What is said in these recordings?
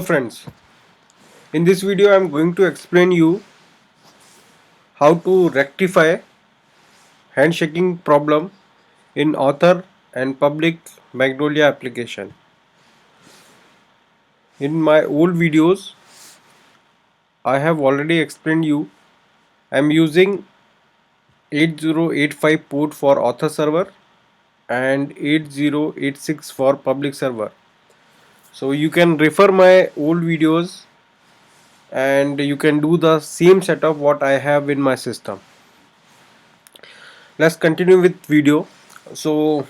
Friends, in this video I am going to explain you how to rectify handshaking problem in author and public Magnolia application. In my old videos I have already explained you I am using 8085 port for author server and 8086 for public server. So you can refer my old videos and you can do the same setup what I have in my system. Let's continue with video. So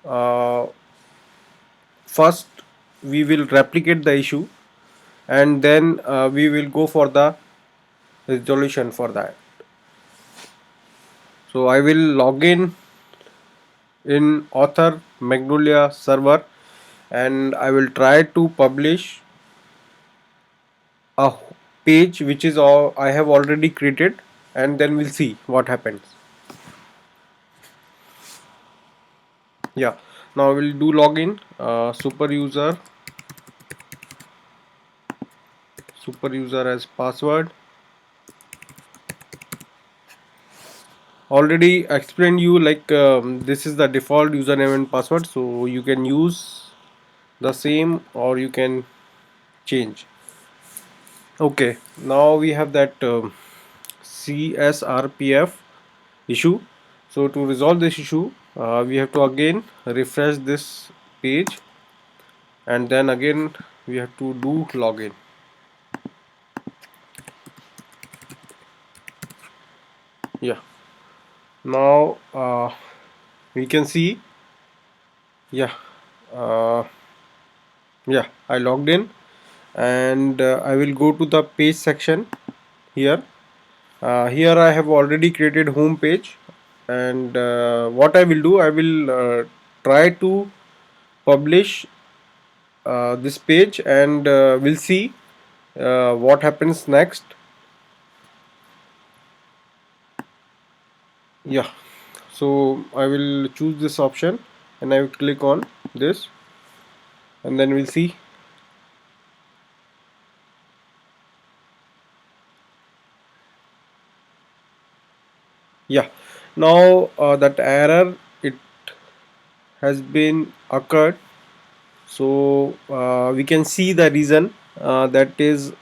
uh, first we will replicate the issue and then we will go for the resolution for that. So I will log in author Magnolia server and I will try to publish a page which is all I have already created, and then we'll see what happens. Yeah, now we'll do login. Super user as password. Already explained you like this is the default username and password, so you can use the same or you can change. Okay, now we have that CSRPF issue. So to resolve this issue we have to again refresh this page and then again we have to do login. Yeah, now we can see. Yeah, uh, yeah, I logged in and I will go to the page section here. Here I have already created home page, and what I will do, I will try to publish this page and we'll see what happens next. Yeah, so I will choose this option and I will click on this and then we'll see. Yeah, now that error it has been occurred, so we can see the reason, that is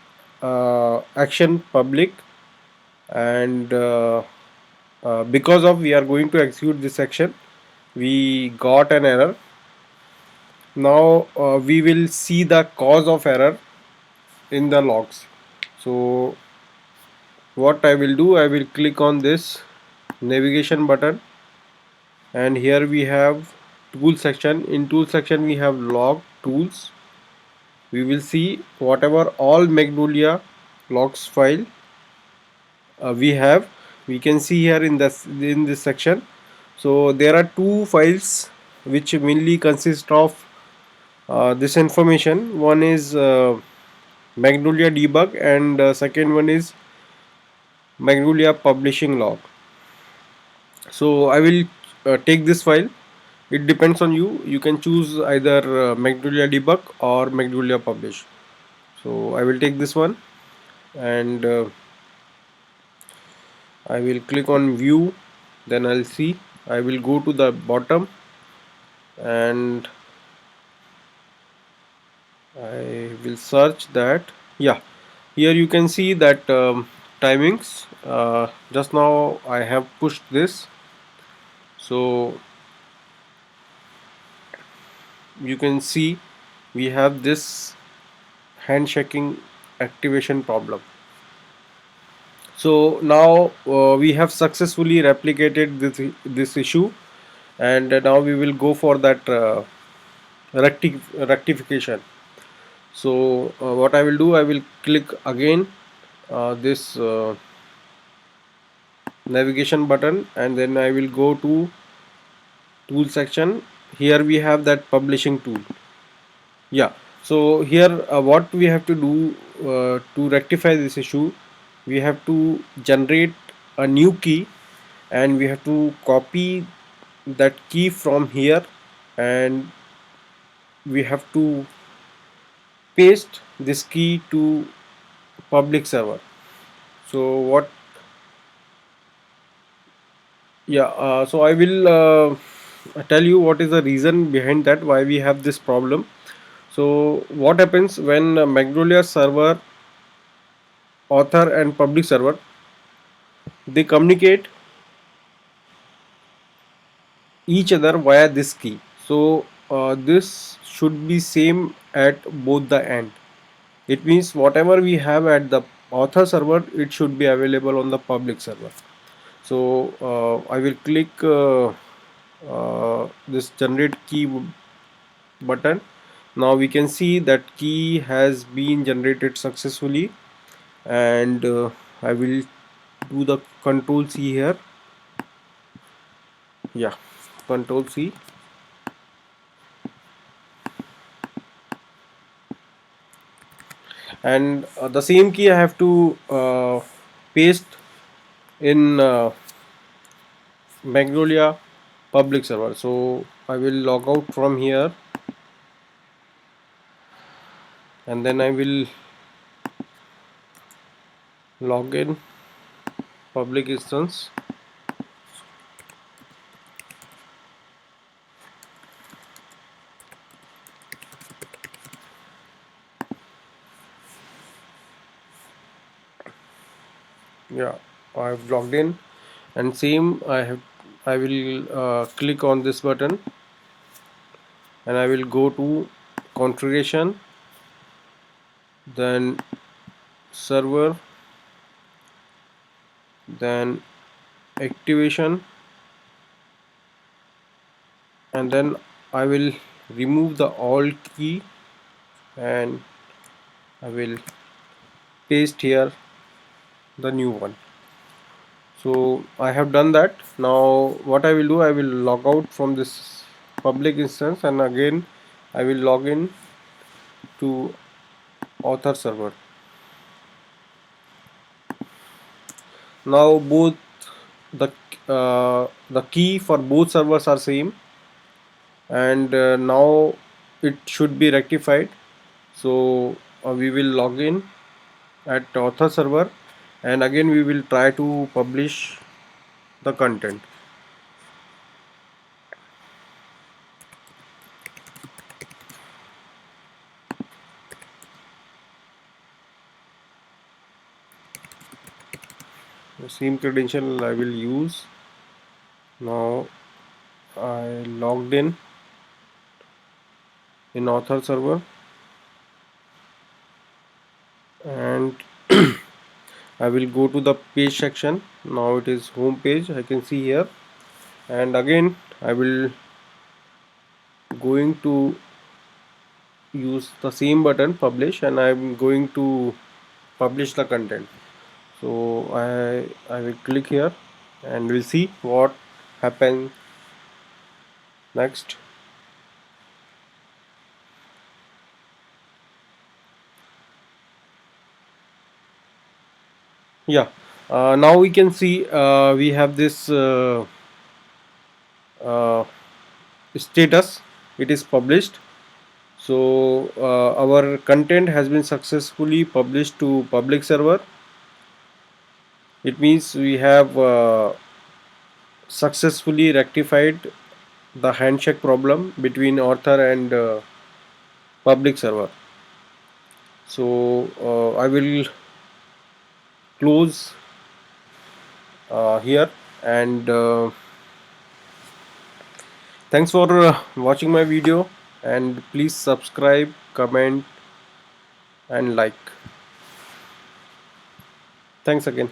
action public, and because of we are going to execute this action we got an error. Now we will see the cause of error in the logs. So what I will do, I will click on this navigation button and here we have tool section. In tool section we have log tools. We will see whatever all Magnolia logs file we have. We can see here in this section. So there are two files which mainly consist of this information. One is Magnolia debug and second one is Magnolia publishing log. So I will take this file. It depends on you. You can choose either Magnolia debug or Magnolia publish. So I will take this one and I will click on view, then I'll see. I will go to the bottom and I will search that. Yeah, here you can see that timings. Just now I have pushed this, so you can see we have this handshaking activation problem. So now we have successfully replicated this issue, and now we will go for that rectification. So what I will do, I will click again this navigation button and then I will go to tool section. Here we have that publishing tool. Yeah, so here what we have to do to rectify this issue, we have to generate a new key and we have to copy that key from here and we have to paste this key to public server. So what? Yeah. So I will tell you what is the reason behind that, why we have this problem. So what happens when Magnolia server, author and public server, they communicate each other via this key. So this should be same at both the end. It means whatever we have at the author server, it should be available on the public server. So I will click this generate key button. Now we can see that key has been generated successfully, and I will do the control C here. Yeah, control C. And the same key I have to paste in Magnolia public server. So I will log out from here, and then I will log in public instance. Yeah, I've logged in, and same I will click on this button, and I will go to configuration, then server, then activation, and then I will remove the alt key, and I will paste here the new one. So I have done that. Now what I will do, I will log out from this public instance, and again I will log in to author server. Now both the the key for both servers are same, and now it should be rectified. So we will log in at author server, and again we will try to publish the content. The same credential I will use. Now I logged in author server, and I will go to the page section. Now it is home page, I can see here, and again I will going to use the same button publish, and I'm going to publish the content. So I will click here, and we'll see what happens next. Yeah, now we can see we have this uh, status. It is published. So our content has been successfully published to public server. It means we have successfully rectified the handshake problem between author and public server. So I will close here, and thanks for watching my video, and please subscribe, comment and like. Thanks again.